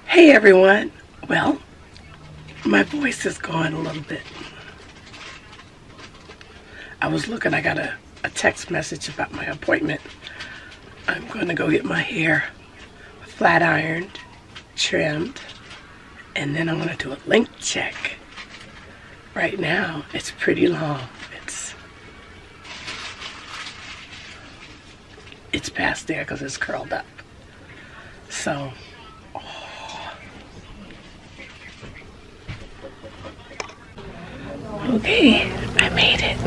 Hey everyone. Well, my voice is going a little bit. I was looking, I got a text message about my appointment. I'm going to go get my hair flat ironed, trimmed, and then I'm going to do a length check. Right now, it's pretty long. It's past there because it's curled up. So, okay, I made it.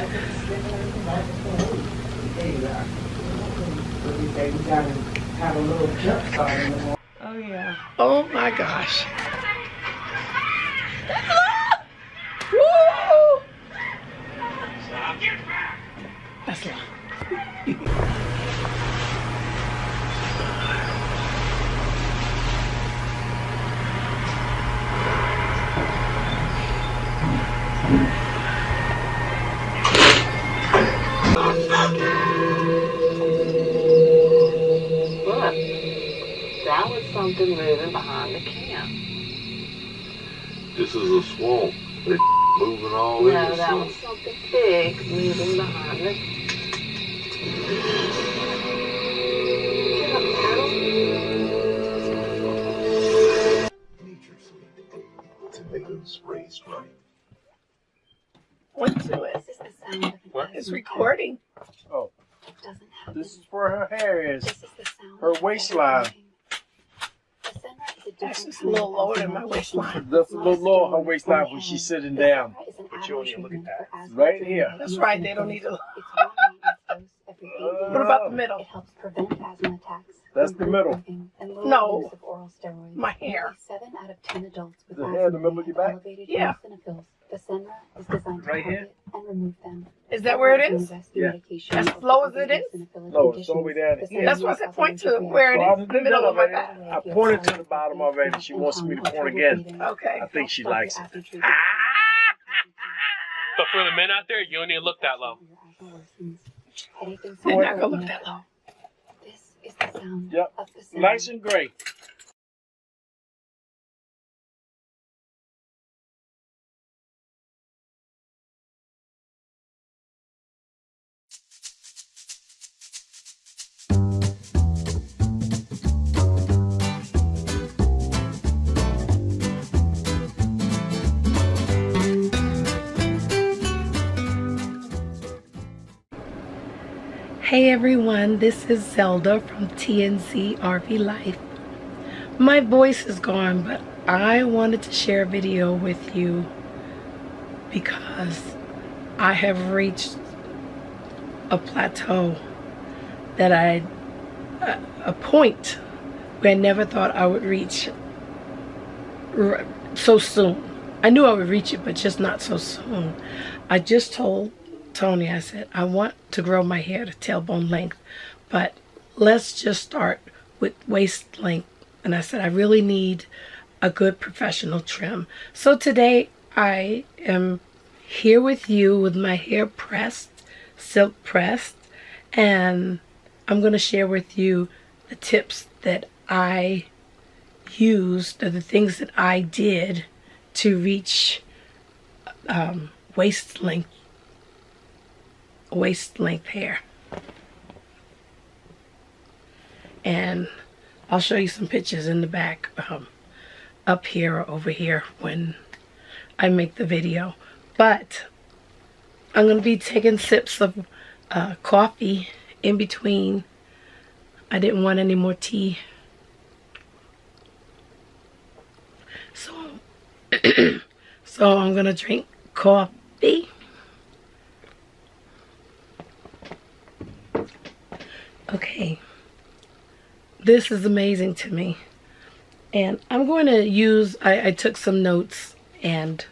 Oh yeah. Oh my gosh. Woo! That's long. Look, that was something moving behind the camp. This is a swamp. They moving all in No, this that swamp. was something big moving behind the camp. Get up, turtle. Nature's tomatoes raised right. Point to it. This is the sound of What? It's recording. Oh, doesn't have this is where her hair is. This is the sound Her of waistline. the center is a different Actually, it's a little lower than my waistline. That's a little lower her waistline when she's sitting down. But you only look at that. Right here. That's right, they don't need to. It's one maintenance dose every 8 What weeks. about the middle? It helps prevent asthma attacks. That's the middle. And lower No. use of oral steroids. My hair. 7 out of 10 adults with The asthma hair in the middle of your back? elevated Yeah. eosinophils. The Senra is designed to Right here? target and remove them. Is that where it is? Yeah. As low as it is? No, it's all the way down here. That's what I said, point to where it So I is, did the middle that of my already. back. I pointed to the bottom already. She wants me to point again. Okay. I think she likes it. But for the men out there, you don't need to look that low. They're not gonna look that low. This is the sound Yep. of the Senra. Nice and gray. Hey everyone, this is Zelda from TNC RV Life. My voice is gone, but I wanted to share a video with you because I have reached a plateau that a point where I never thought I would reach so soon. I knew I would reach it, but just not so soon. I just told Tony, I said, I want to grow my hair to tailbone length, but let's just start with waist length. And I said, I really need a good professional trim. So today I am here with you with my hair pressed, silk pressed, and I'm going to share with you the tips that I used, or the things that I did to reach waist length hair. And I'll show you some pictures in the back, up here or over here when I make the video. But I'm going to be taking sips of coffee in between. I didn't want any more tea. So I'm going to drink coffee. Okay, this is amazing to me, and I'm going to use, I took some notes, and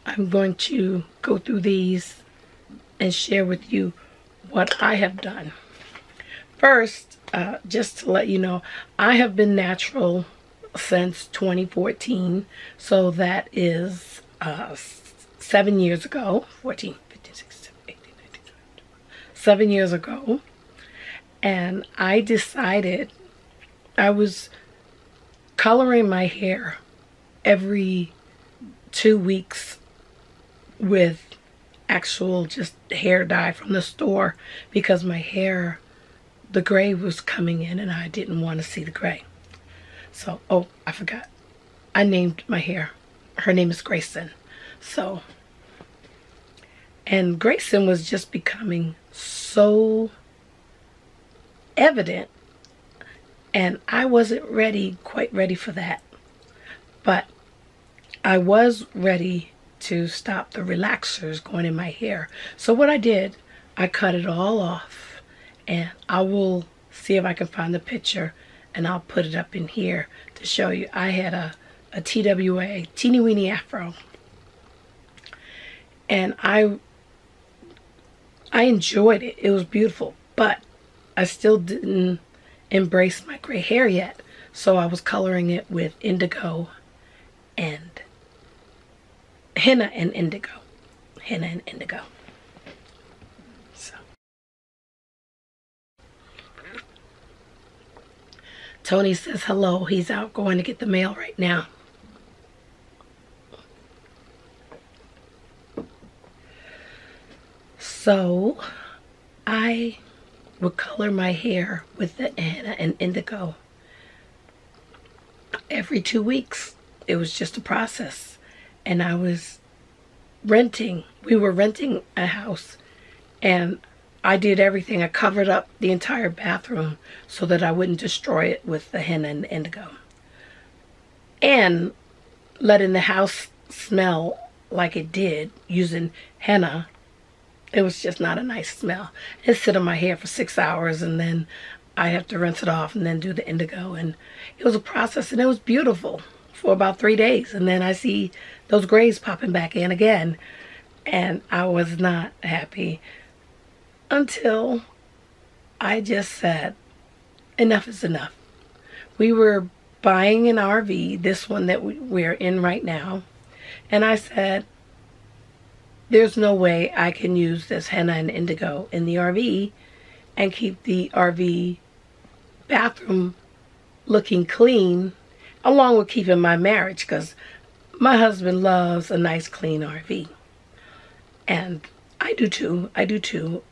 I'm going to go through these and share with you what I have done. First, just to let you know, I have been natural since 2014, so that is 7 years ago, 14, 15, 16, 17, 18, 19, 20, 7 years ago. And I decided, I was coloring my hair every 2 weeks with actual just hair dye from the store because my hair, the gray was coming in and I didn't want to see the gray. So, oh, I forgot. I named my hair. Her name is Grayson. So, and Grayson was just becoming so evident, and I wasn't quite ready for that. But I was ready to stop the relaxers going in my hair. So what I did, I cut it all off, and I will see if I can find the picture and I'll put it up in here to show you. I had a TWA, teeny weeny afro, and I enjoyed it. It was beautiful, but I still didn't embrace my gray hair yet, so I was coloring it with indigo and henna and indigo. So Tony says hello. He's out going to get the mail right now. So I would color my hair with the henna and indigo every 2 weeks. It was just a process. And I was renting. We were renting a house, and I did everything. I covered up the entire bathroom so that I wouldn't destroy it with the henna and the indigo. And letting the house smell like it did using henna, it was just not a nice smell. It sit on my hair for 6 hours, and then I have to rinse it off and then do the indigo. And it was a process, and it was beautiful for about 3 days. And then I see those grays popping back in again, and I was not happy until I just said, enough is enough. We were buying an RV, this one that we're in right now, and I said, there's no way I can use this henna and indigo in the RV and keep the RV bathroom looking clean, along with keeping my marriage, because my husband loves a nice clean RV. And I do too.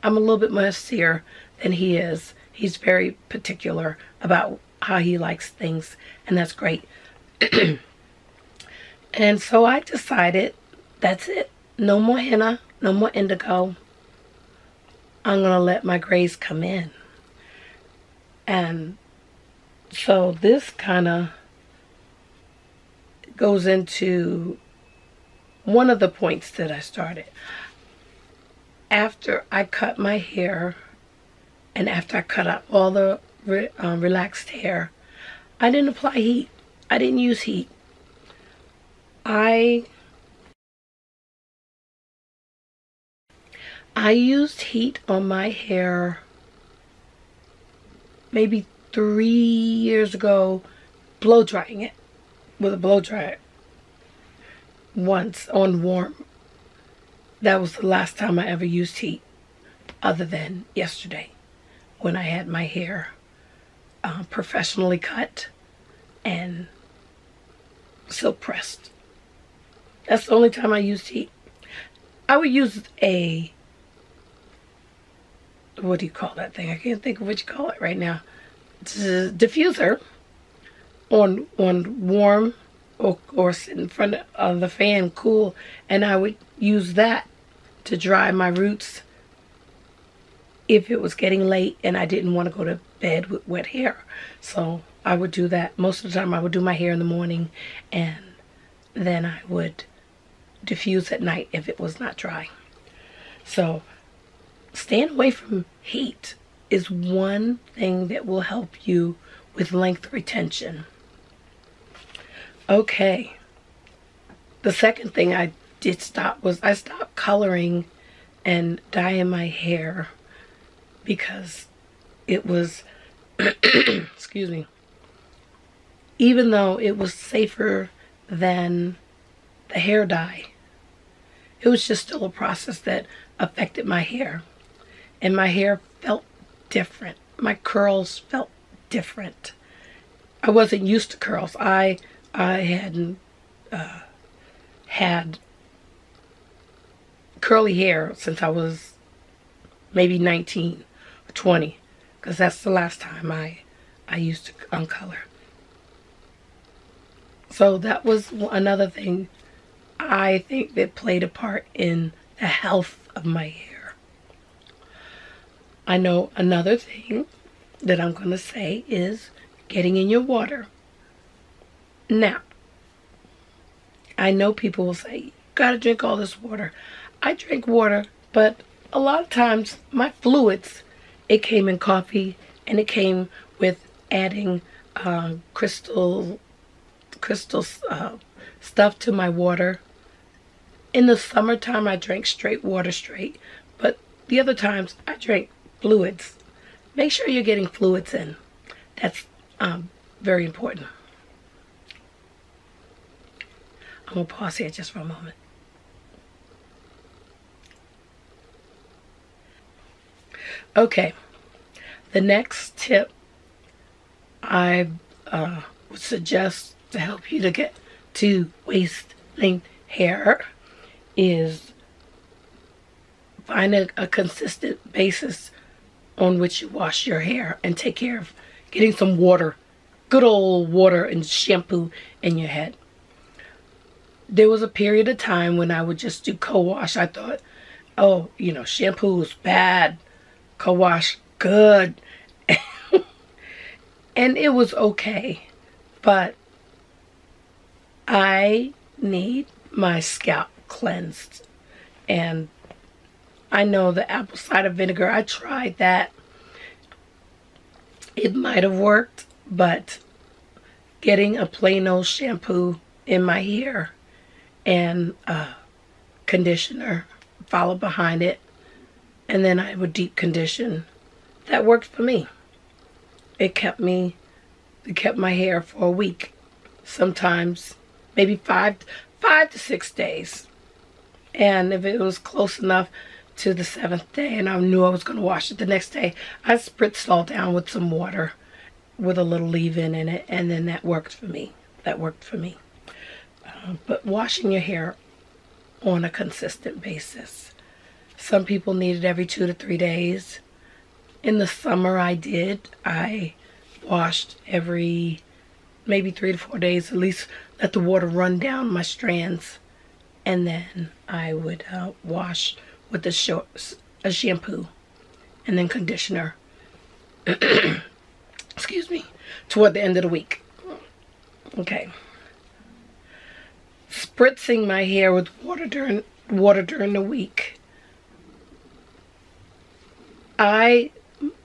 I'm a little bit more austere than he is. He's very particular about how he likes things, and that's great. And so I decided, that's it. No more henna, no more indigo. I'm going to let my grays come in. And so this kind of goes into one of the points that I started. After I cut my hair, and after I cut out all the relaxed hair, I didn't apply heat. I didn't use heat. I used heat on my hair maybe 3 years ago, blow drying it with a blow dryer once on warm. That was the last time I ever used heat, other than yesterday when I had my hair professionally cut and silk pressed. That's the only time I used heat. I would use a, what do you call that thing? I can't think of what you call it right now. It's a diffuser on warm or sit in front of the fan cool, and I would use that to dry my roots if it was getting late and I didn't want to go to bed with wet hair. So I would do that. Most of the time I would do my hair in the morning, and then I would diffuse at night if it was not dry. So staying away from heat is one thing that will help you with length retention. Okay. The second thing I did stop was I stopped coloring and dyeing my hair because it was, excuse me, even though it was safer than the hair dye, it was just still a process that affected my hair. And my hair felt different. My curls felt different. I wasn't used to curls. I hadn't had curly hair since I was maybe 19 or 20, because that's the last time I used to uncolor. So that was another thing I think that played a part in the health of my hair. I know another thing that I'm going to say is getting in your water. Now, I know people will say, you gotta drink all this water. I drink water, but a lot of times my fluids, it came in coffee, and it came with adding crystal stuff to my water. In the summertime, I drank straight water but the other times I drank fluids. Make sure you're getting fluids in. That's very important. I'm gonna pause here just for a moment. Okay, the next tip I would suggest to help you to get to waist length hair is find a consistent basis on which you wash your hair, and take care of getting some water, good old water and shampoo in your head. There was a period of time when I would just do co-wash. I thought, oh, you know, shampoo is bad, co-wash good. And it was okay, but I need my scalp cleansed. And I know the apple cider vinegar, I tried that. It might have worked, but getting a plain old shampoo in my hair and conditioner, follow behind it, and then I would deep condition. That worked for me. It kept my hair for a week, sometimes maybe five to 6 days. And if it was close enough to the 7th day and I knew I was going to wash it the next day, I spritzed it all down with some water with a little leave-in in it, and then that worked for me. But washing your hair on a consistent basis. Some people need it every 2 to 3 days. In the summer I washed every maybe 3 to 4 days, at least let the water run down my strands, and then I would wash with a shampoo and then conditioner excuse me, toward the end of the week. Okay. Spritzing my hair with water during the week.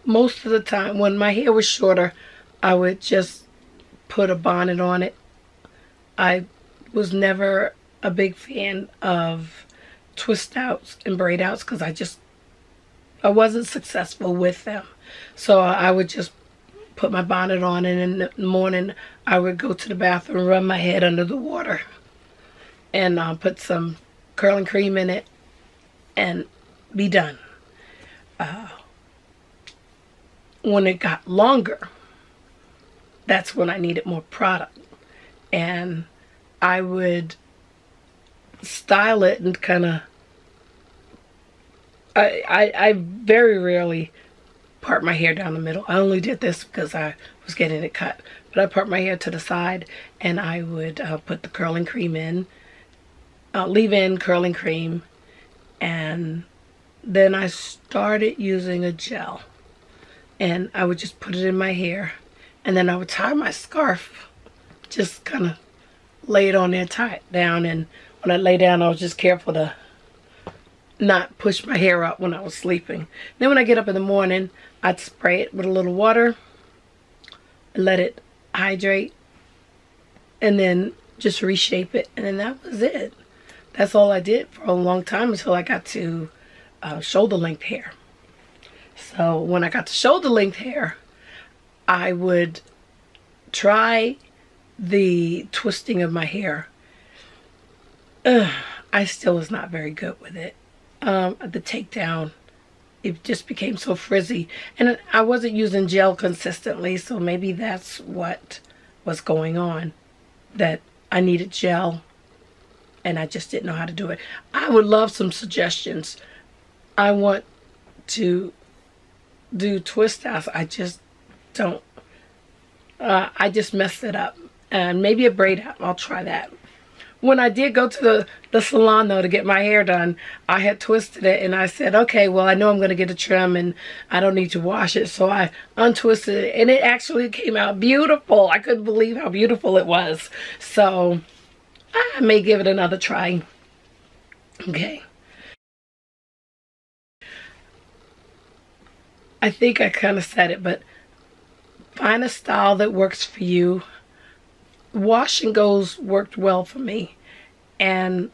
Most of the time, when my hair was shorter, I would just put a bonnet on it. I was never a big fan of twist outs and braid outs because I wasn't successful with them. So I would just put my bonnet on, and in the morning I would go to the bathroom, run my head under the water, and put some curling cream in it and be done. When it got longer, that's when I needed more product, and I would style it and kind of, I very rarely part my hair down the middle. I only did this because I was getting it cut, but I part my hair to the side, and I would put the curling cream in, leave in curling cream, and then I started using a gel, and I would just put it in my hair, and then I would tie my scarf, just kind of lay it on there, tie it down, and when I lay down, I was just careful to not push my hair out when I was sleeping. Then when I get up in the morning, I'd spray it with a little water, and let it hydrate, and then just reshape it, and then that was it. That's all I did for a long time until I got to shoulder length hair. So when I got to shoulder length hair, I would try the twisting of my hair. I still was not very good with it. The takedown, it just became so frizzy, and I wasn't using gel consistently, so maybe that's what was going on, that I needed gel and I just didn't know how to do it. I would love some suggestions. I want to do twist outs. I just don't. I just messed it up. And maybe a braid out. I'll try that. When I did go to the salon, though, to get my hair done, I had twisted it, and I said, okay, well, I know I'm going to get a trim, and I don't need to wash it. So I untwisted it, and it actually came out beautiful. I couldn't believe how beautiful it was. So I may give it another try. Okay. I think I kind of said it, but find a style that works for you. Wash and goes worked well for me, and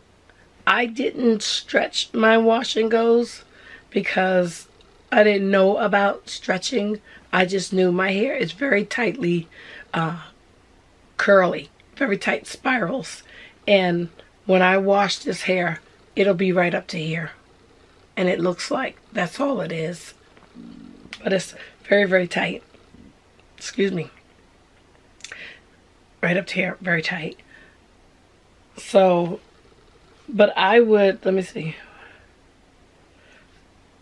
I didn't stretch my wash and goes because I didn't know about stretching. I just knew my hair is very tightly curly, very tight spirals, and when I wash this hair, it'll be right up to here, and it looks like that's all it is, but it's very, very tight. Excuse me. Right up to here, very tight. So, but I would, let me see.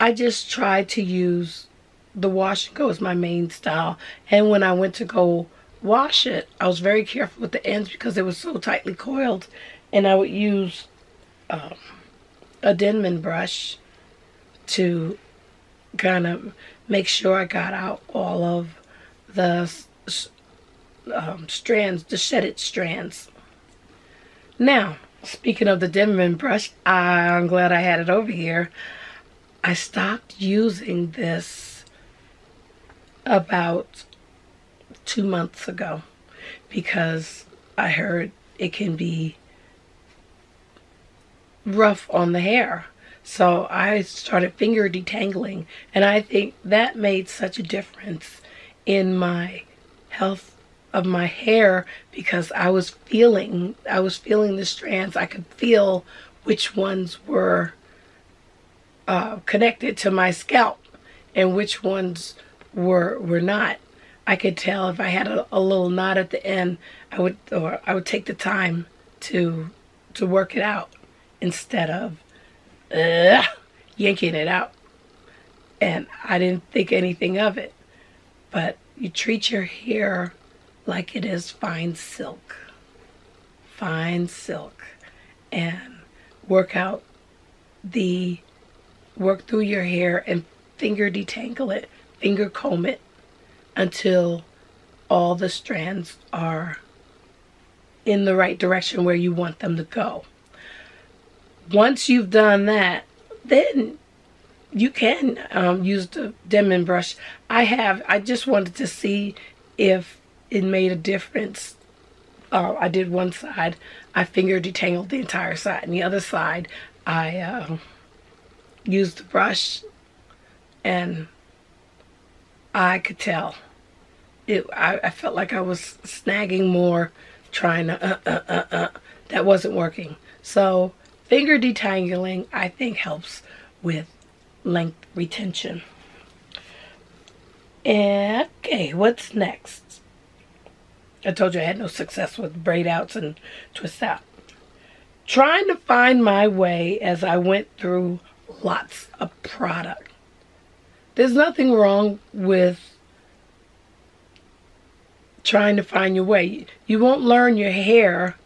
I just tried to use the wash and go as my main style. And when I went to go wash it, I was very careful with the ends because it was so tightly coiled. And I would use a Denman brush to kind of make sure I got out all of the strands, the shedded strands. Now, speaking of the Denman brush, I'm glad I had it over here. I stopped using this about 2 months ago because I heard it can be rough on the hair. So I started finger detangling, and I think that made such a difference in my health of my hair because I was feeling the strands. I could feel which ones were connected to my scalp and which ones were not. I could tell if I had a little knot at the end, I would take the time to work it out instead of yanking it out. And I didn't think anything of it. But you treat your hair like it is fine silk, and work through your hair and finger detangle it, finger comb it until all the strands are in the right direction where you want them to go. Once you've done that, then you can use the Denman brush. I just wanted to see if it made a difference. I did one side, I finger detangled the entire side, and the other side I used the brush, and I could tell I felt like I was snagging more, trying to that wasn't working. So finger detangling, I think, helps with length retention. Okay, what's next? I told you I had no success with braid outs and twist out. Trying to find my way as I went through lots of product. There's nothing wrong with trying to find your way. You won't learn your hair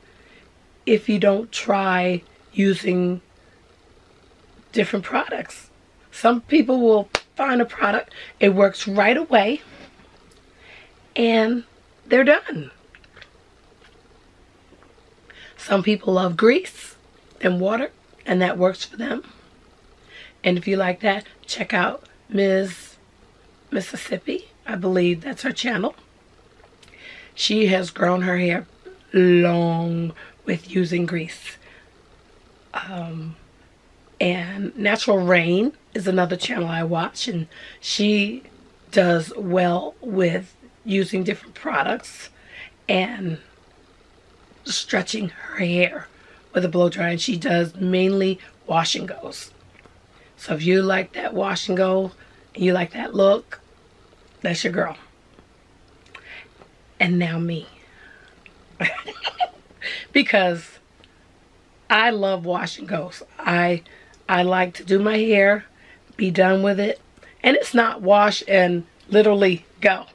if you don't try using different products. Some people will find a product, it works right away, and they're done. Some people love grease and water, and that works for them. And if you like that, check out Ms. Mississippi. I believe that's her channel. She has grown her hair long with using grease. And NaturalReign is another channel I watch, and she does well with using different products and stretching her hair with a blow dryer, and she does mainly wash and goes. So if you like that wash and go and you like that look, that's your girl. And now me. because I love wash and goes. I like to do my hair, be done with it, and it's not wash and literally go.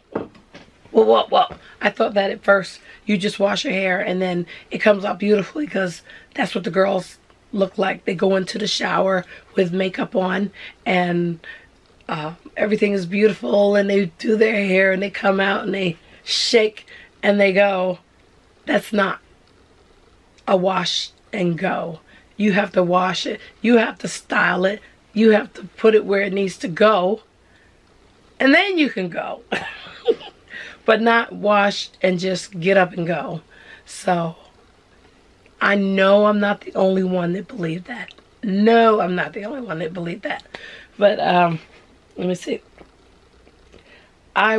Well, I thought that at first. You just wash your hair and then it comes out beautifully, because that's what the girls look like. They go into the shower with makeup on and everything is beautiful, and they do their hair and they come out and they shake and they go. That's not a wash and go. You have to wash it. You have to style it. You have to put it where it needs to go. And then you can go. But not wash and just get up and go. So I know I'm not the only one that believed that. No, I'm not the only one that believed that. But let me see. I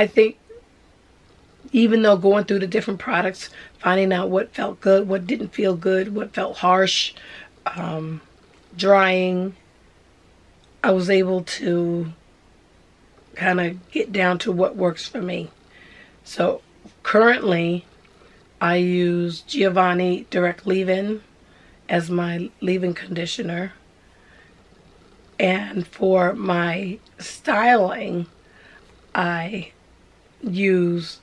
think, even though going through the different products, finding out what felt good, what didn't feel good, what felt harsh, drying, I was able to kind of get down to what works for me. So currently I use Giovanni Direct Leave-In as my leave-in conditioner, and for my styling I use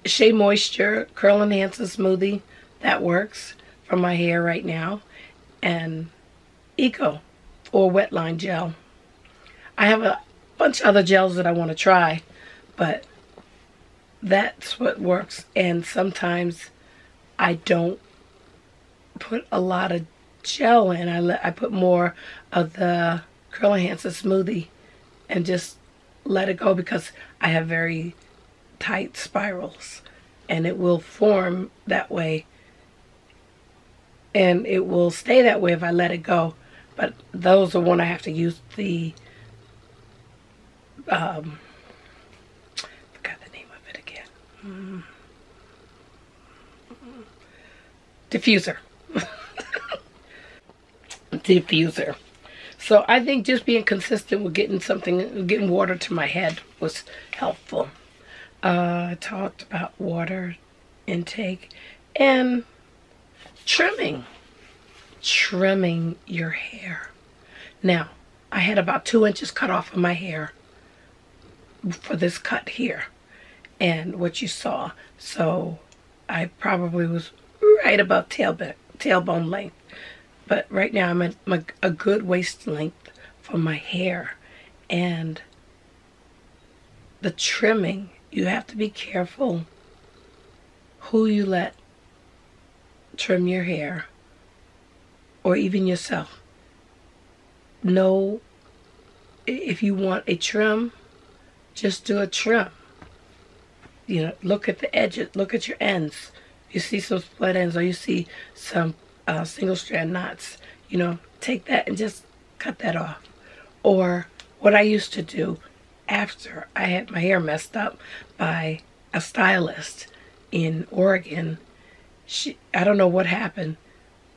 Shea Moisture Curl Enhancer Smoothie. That works for my hair right now. And Eco or Wetline Gel. I have a bunch of other gels that I want to try, but that's what works. And sometimes I don't put a lot of gel in. I put more of the Curl Enhancer Smoothie and just let it go, because I have very tight spirals and it will form that way, and it will stay that way if I let it go. But those are when I have to use the forgot the name of it again. Diffuser. Diffuser. So I think just being consistent with getting water to my head was helpful. I talked about water intake and trimming your hair. Now, I had about 2 inches cut off of my hair for this cut here, and what you saw. So I probably was right about tailbone length. But right now I'm at a good waist length for my hair. And the trimming, you have to be careful who you let trim your hair, or even yourself. Know if you want a trim, just do a trim. You know, look at the edges, look at your ends. You see some split ends, or you see some single strand knots, you know, take that and just cut that off. Or what I used to do after I had my hair messed up by a stylist in Oregon, I don't know what happened.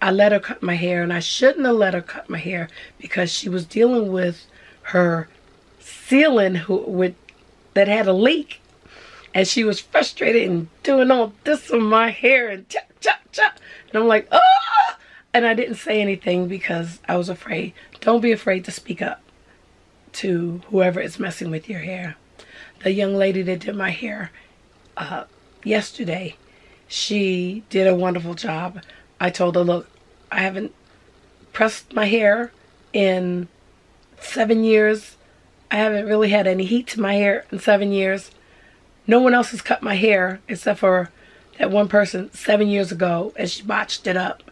I let her cut my hair, and I shouldn't have let her cut my hair, because she was dealing with her ceiling that had a leak, and she was frustrated and doing all this with my hair and chop, chop, chop. And I'm like, oh! And I didn't say anything because I was afraid. Don't be afraid to speak up to whoever is messing with your hair. The young lady that did my hair yesterday, she did a wonderful job. I told her, look, I haven't pressed my hair in 7 years. I haven't really had any heat to my hair in 7 years. No one else has cut my hair except for that one person 7 years ago, and she botched it up.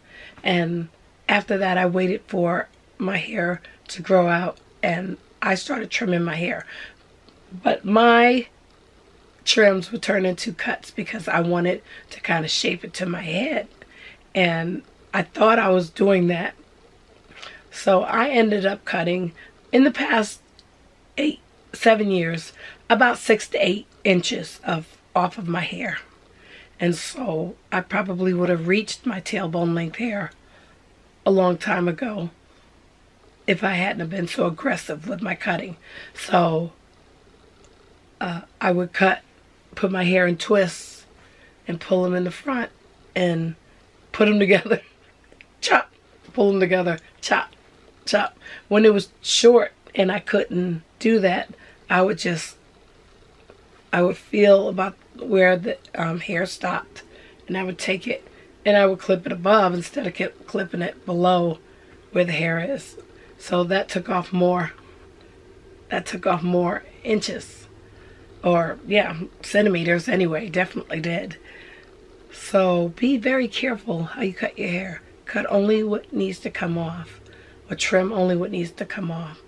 And after that, I waited for my hair to grow out, and I started trimming my hair. But my trims would turn into cuts because I wanted to kind of shape it to my head. And I thought I was doing that. So I ended up cutting, in the past 7 years, about 6 to 8 inches off of my hair. And so I probably would have reached my tailbone length hair a long time ago if I hadn't have been so aggressive with my cutting. So I would cut put my hair in twists and pull them in the front and put them together, chop, pull them together, chop, chop. When it was short and I couldn't do that, I would feel about where the hair stopped, and I would take it and I would clip it above instead of clipping it below where the hair is. So that took off more. That took off more inches, or yeah, centimeters anyway. Definitely did. So be very careful how you cut your hair. Cut only what needs to come off, or trim only what needs to come off.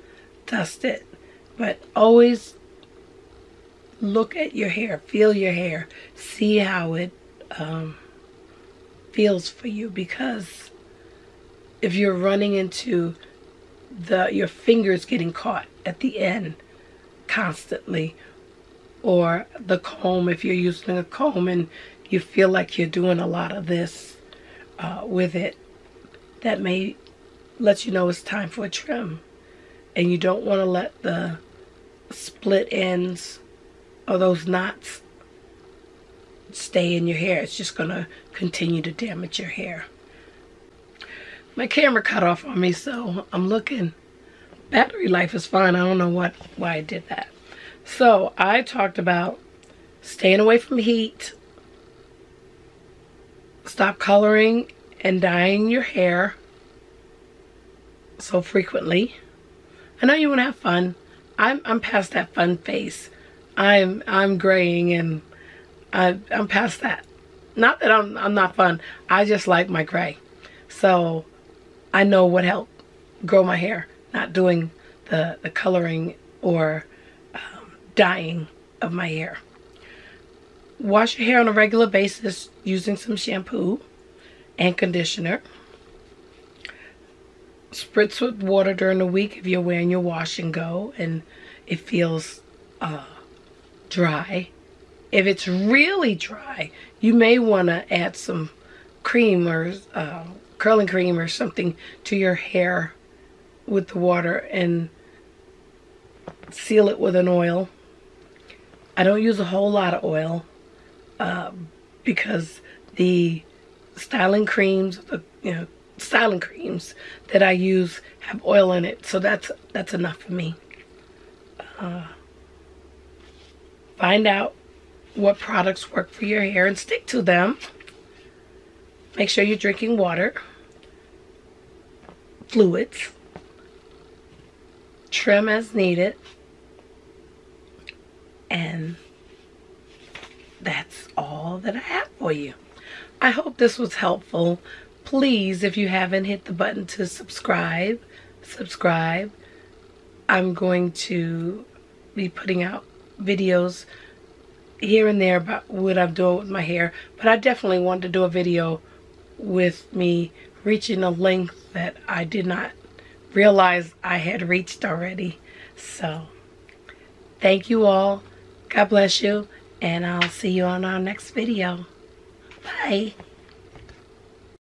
Dust it, but always look at your hair, feel your hair, see how it feels for you, because if you're running into your fingers getting caught at the end constantly, or the comb, if you're using a comb and you feel like you're doing a lot of this with it, that may let you know it's time for a trim. And you don't want to let the split ends or those knots stay in your hair. It's just going to continue to damage your hair. My camera cut off on me, so I'm looking. Battery life is fine. I don't know why I did that. So I talked about staying away from heat, stop coloring and dyeing your hair so frequently. I know you want to have fun. I'm past that fun phase. I'm graying and I'm past that. Not that I'm not fun. I just like my gray. So I know what helped grow my hair. Not doing the coloring or dyeing of my hair. Wash your hair on a regular basis using some shampoo and conditioner. Spritz with water during the week if you're wearing your wash and go and it feels dry. If it's really dry, you may want to add some cream or curling cream or something to your hair with the water and seal it with an oil. I don't use a whole lot of oil because the styling creams, styling creams that I use have oil in it, so that's enough for me. Find out what products work for your hair and stick to them. Make sure you're drinking water, fluids, trim as needed, and that's all that I have for you. I hope this was helpful. Please, if you haven't hit the button to subscribe. I'm going to be putting out videos here and there about what I'm doing with my hair, but I definitely want to do a video with me reaching a length that I did not realize I had reached already. So thank you all. God bless you, and I'll see you on our next video. Bye.